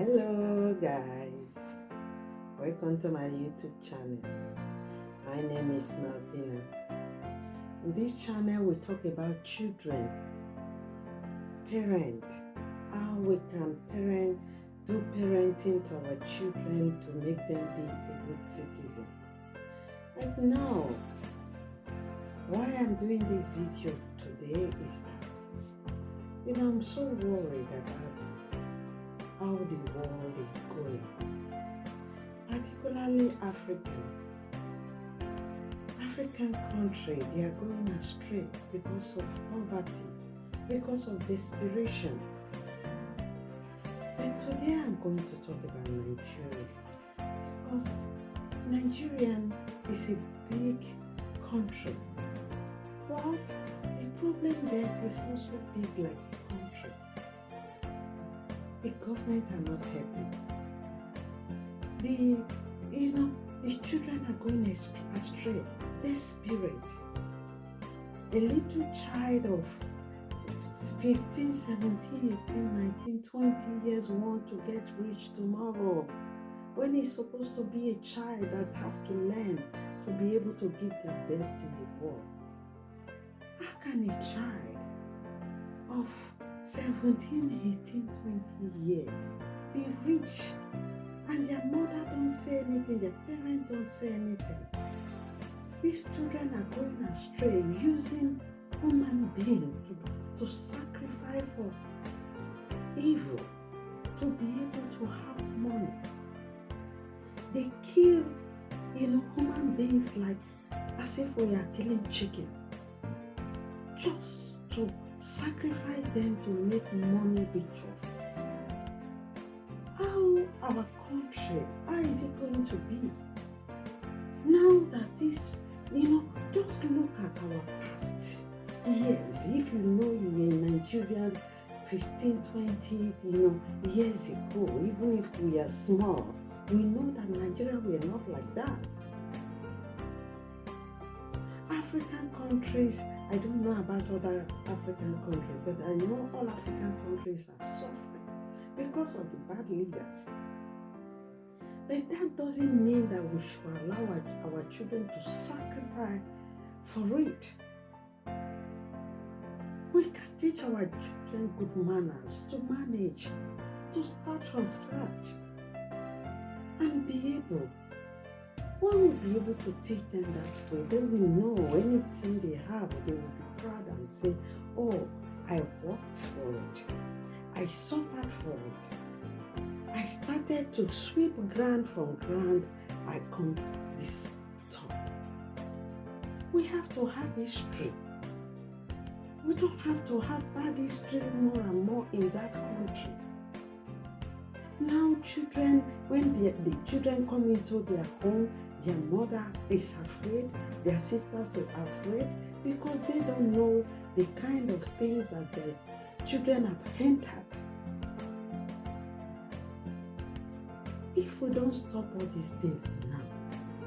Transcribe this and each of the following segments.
Hello guys, welcome to my YouTube channel. My name is Malvina. In this channel we talk about children, parent, how we can do parenting to our children to make them be a good citizen. But now, why I'm doing this video today is that I'm so worried about how the world is going, particularly African country. They are going astray because of poverty, because of desperation. But today I'm going to talk about Nigeria, because Nigeria is a big country, but the problem there is also big like the country. The government are not helping. The children are going astray. Their spirit. A little child of 15, 17, 18, 19, 20 years want to get rich tomorrow, when he's supposed to be a child that have to learn to be able to give their best in the world. How can a child of 17, 18, 20 years be rich and their mother don't say anything, their parents don't say anything? These children are going astray, using human beings to sacrifice for evil, to be able to have money. They kill human beings like as if we are killing chicken, just to sacrifice them to make money richer. How our country, how is it going to be? Now that this, just look at our past years. If you were in Nigeria 15, 20, years ago, even if we are small, we know that Nigeria were not like that. African countries, I don't know about other African countries, but I know all African countries are suffering because of the bad leaders. But that doesn't mean that we should allow our children to sacrifice for it. We can teach our children good manners, to manage, to start from scratch, and be able. When we'll be able to teach them that way, they will know anything they have, they will be proud and say, oh, I worked for it. I suffered for it. I started to sweep ground from ground. I come this top. We have to have history. We don't have to have bad history more and more in that country. Now children, when the children come into their home, their mother is afraid, their sisters are afraid, because they don't know the kind of things that their children have entered. If we don't stop all these things now,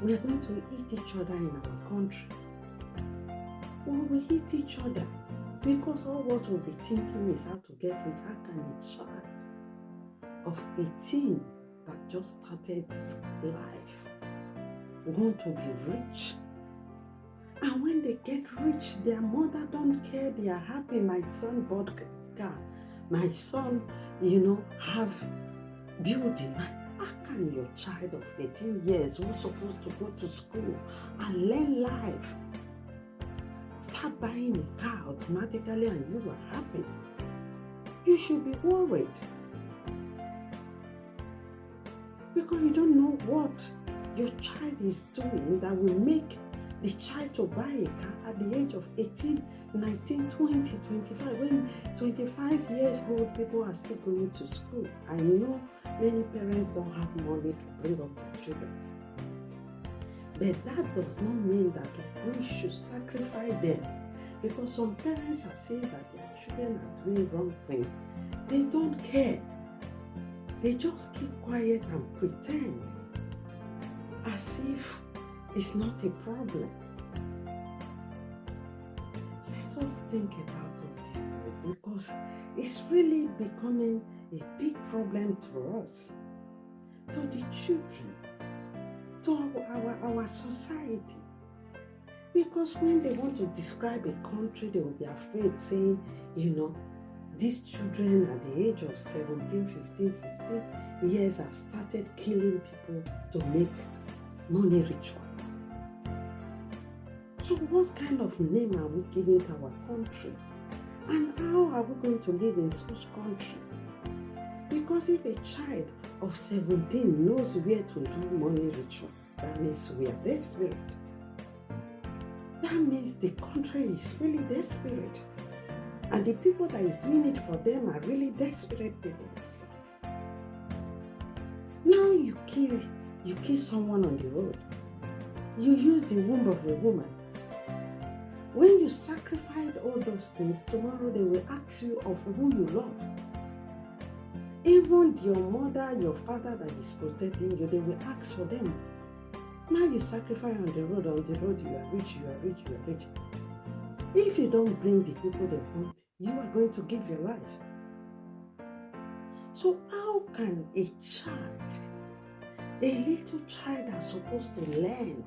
we are going to eat each other in our country. We will eat each other, because all what we'll be thinking is how to get rich. How can a child of 18 that just started his life want to be rich? And when they get rich, their mother don't care. They are happy. My son bought a car. My son, have building. How can your child of 18 years who's supposed to go to school and learn life start buying a car automatically and you are happy? You should be worried, because you don't know what your child is doing that will make the child to buy a car at the age of 18, 19, 20, 25, when 25 years old people are still going to school. I know many parents don't have money to bring up their children. But that does not mean that we should sacrifice them, because some parents are saying that their children are doing wrong things. They don't care. They just keep quiet and pretend as if it's not a problem. Let's just think about all these things this because it's really becoming a big problem to us, to the children, to our society. Because when they want to describe a country, they will be afraid saying, these children at the age of 17, 15, 16 years have started killing people to make money ritual. So what kind of name are we giving to our country? And how are we going to live in such country? Because if a child of 17 knows where to do money ritual, that means we are desperate. That means the country is really desperate. And the people that is doing it for them are really desperate people. Now you kill someone on the road. You use the womb of a woman. When you sacrifice all those things, tomorrow they will ask you of who you love. Even your mother, your father that is protecting you, they will ask for them. Now you sacrifice on the road you are rich. If you don't bring the people they want, you are going to give your life. So how can a little child that's supposed to learn,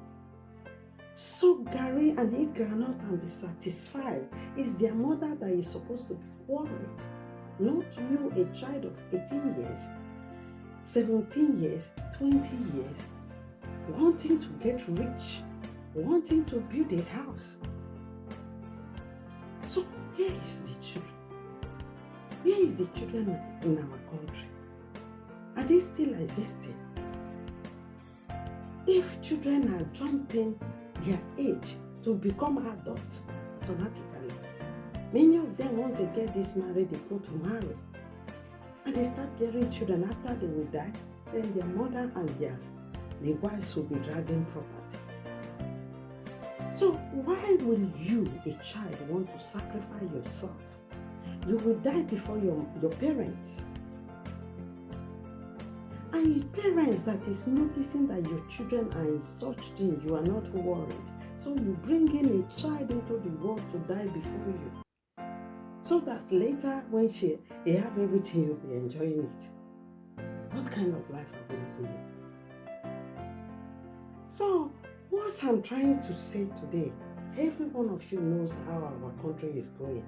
soak garri and eat granite and be satisfied, is their mother that is supposed to be worried? Not you, a child of 18 years, 17 years, 20 years, wanting to get rich, wanting to build a house. So where is the children? Where is the children in our country? Are they still existing? If children are jumping their age to become adults automatically, many of them, once they get this married, they go to marry. And they start getting children. After they will die, then their mother and the wives will be dragging property. So why will you, a child, want to sacrifice yourself? You will die before your parents. And your parents that is noticing that your children are in such thing, you are not worried. So you bring in a child into the world to die before you. So that later when they have everything, you'll be enjoying it. What kind of life are we living? So what I'm trying to say today, every one of you knows how our country is going.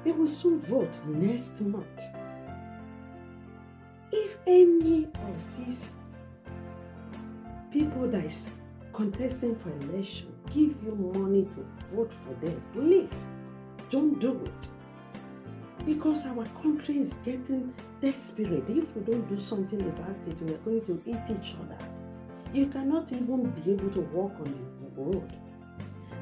They will soon vote next month. If any of these people that is contesting for election give you money to vote for them, please don't do it. Because our country is getting desperate. If we don't do something about it, we are going to eat each other. You cannot even be able to walk on the road.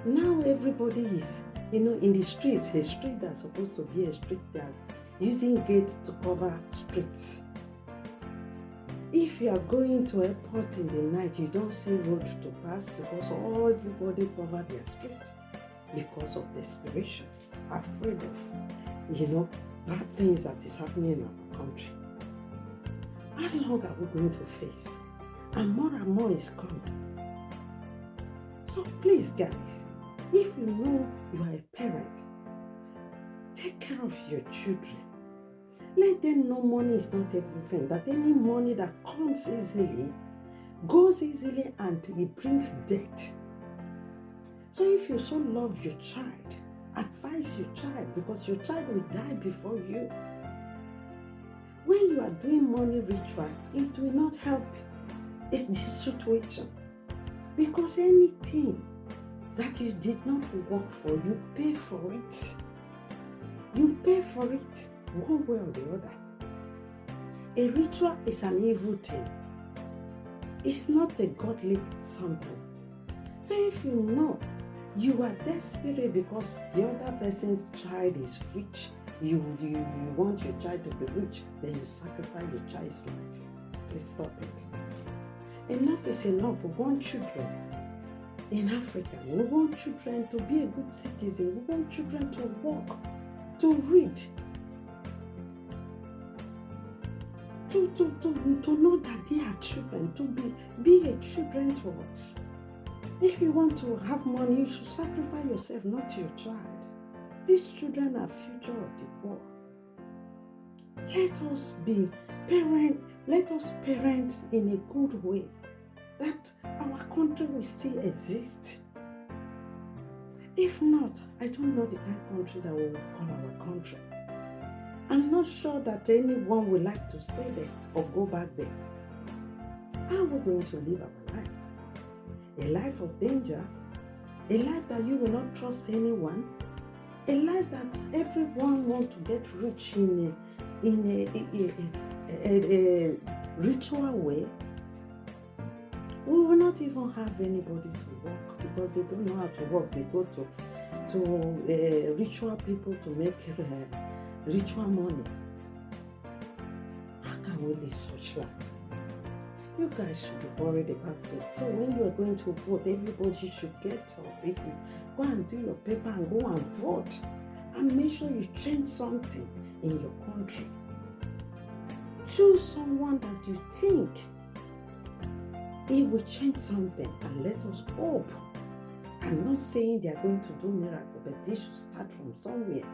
Now everybody is, in the street, a street that's supposed to be a street, they are using gates to cover streets. If you are going to airport in the night, you don't see road to pass because everybody cover their streets because of desperation, afraid of, bad things that is happening in our country. How long are we going to face? And more is coming. So please, guys, if you know you are a parent, take care of your children. Let them know money is not everything, that any money that comes easily, goes easily, and it brings debt. So if you so love your child, advise your child, because your child will die before you. When you are doing money ritual, it will not help in this situation. Because anything that you did not work for, you pay for it. You pay for it one way or the other. A ritual is an evil thing. It's not a godly something. So if you know you are desperate because the other person's child is rich, you want your child to be rich, then you sacrifice your child's life. Please stop it. Enough is enough. We want children in Africa. We want children to be a good citizen. We want children to work, to read, to know that they are children, to be a children to us. If you want to have money, you should sacrifice yourself, not your child. These children are future of the world. Let us be parent. Let us parent in a good way, that our country will still exist. If not, I don't know the kind of country that we will call our country. I'm not sure that anyone would like to stay there or go back there. How are we going to live our life? A life of danger, a life that you will not trust anyone, a life that everyone wants to get rich in a ritual way. We will not even have anybody to work because they don't know how to work. They go to ritual people to make ritual money. How can we live such life? You guys should be worried about it. So when you are going to vote, everybody should get up. If you go and do your paper and go and vote, and make sure you change something in your country. Choose someone that you think he will change something, and let us hope. I'm not saying they are going to do miracle, but they should start from somewhere,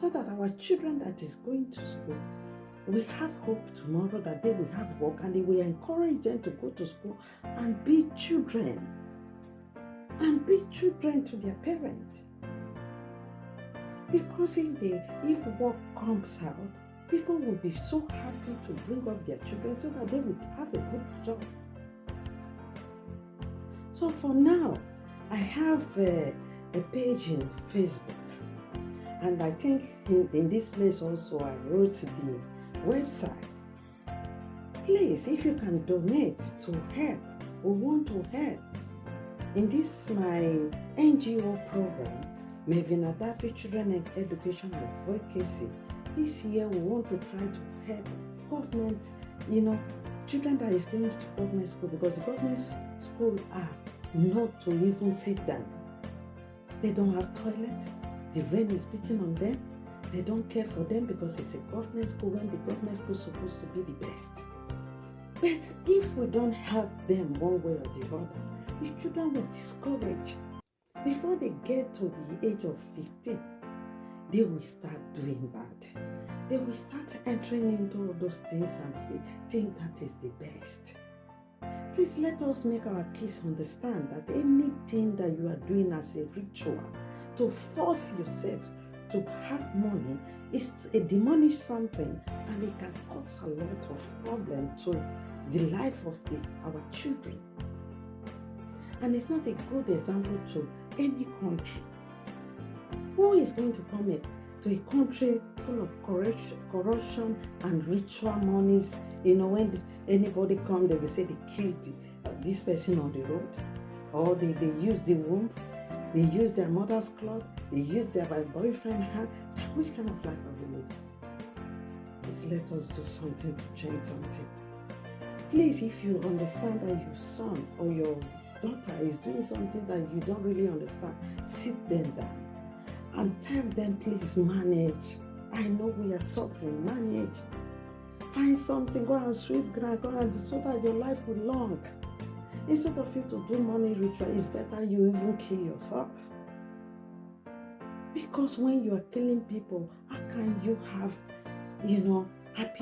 so that our children that is going to school, we have hope tomorrow that they will have work, and they will encourage them to go to school and be children. And be children to their parents. Because if work comes out, people will be so happy to bring up their children so that they will have a good job. So for now, I have a page in Facebook. And I think in this place also I wrote the website. Please, if you can donate to help, we want to help. In this my NGO program, Mevina Daffy Children Education and Advocacy, this year we want to try to help government, children that is going to government school, because the government school are not to even sit down. They don't have toilet. The rain is beating on them. They don't care for them because it's a government school, when the government school is supposed to be the best. But if we don't help them one way or the other, the children will discourage. Before they get to the age of 15, they will start doing bad. They will start entering into all those things and think that is the best. Please let us make our kids understand that anything that you are doing as a ritual to force yourself to have money is a demonic something, and it can cause a lot of problem to the life of our children. And it's not a good example to any country. Who is going to come to a country full of corruption and ritual monies? When anybody comes, they will say they killed this person on the road, or they use the womb, they use their mother's cloth, they use their boyfriend hand. Which kind of life are we living? Please let us do something to change something. Please, if you understand that your son or your daughter is doing something that you don't really understand, sit them down and tell them, please manage. I know we are suffering, manage. Find something, go and sweep ground, so that your life will long. Instead of you to do money ritual, it's better you even kill yourself. Because when you are killing people, how can you have, happy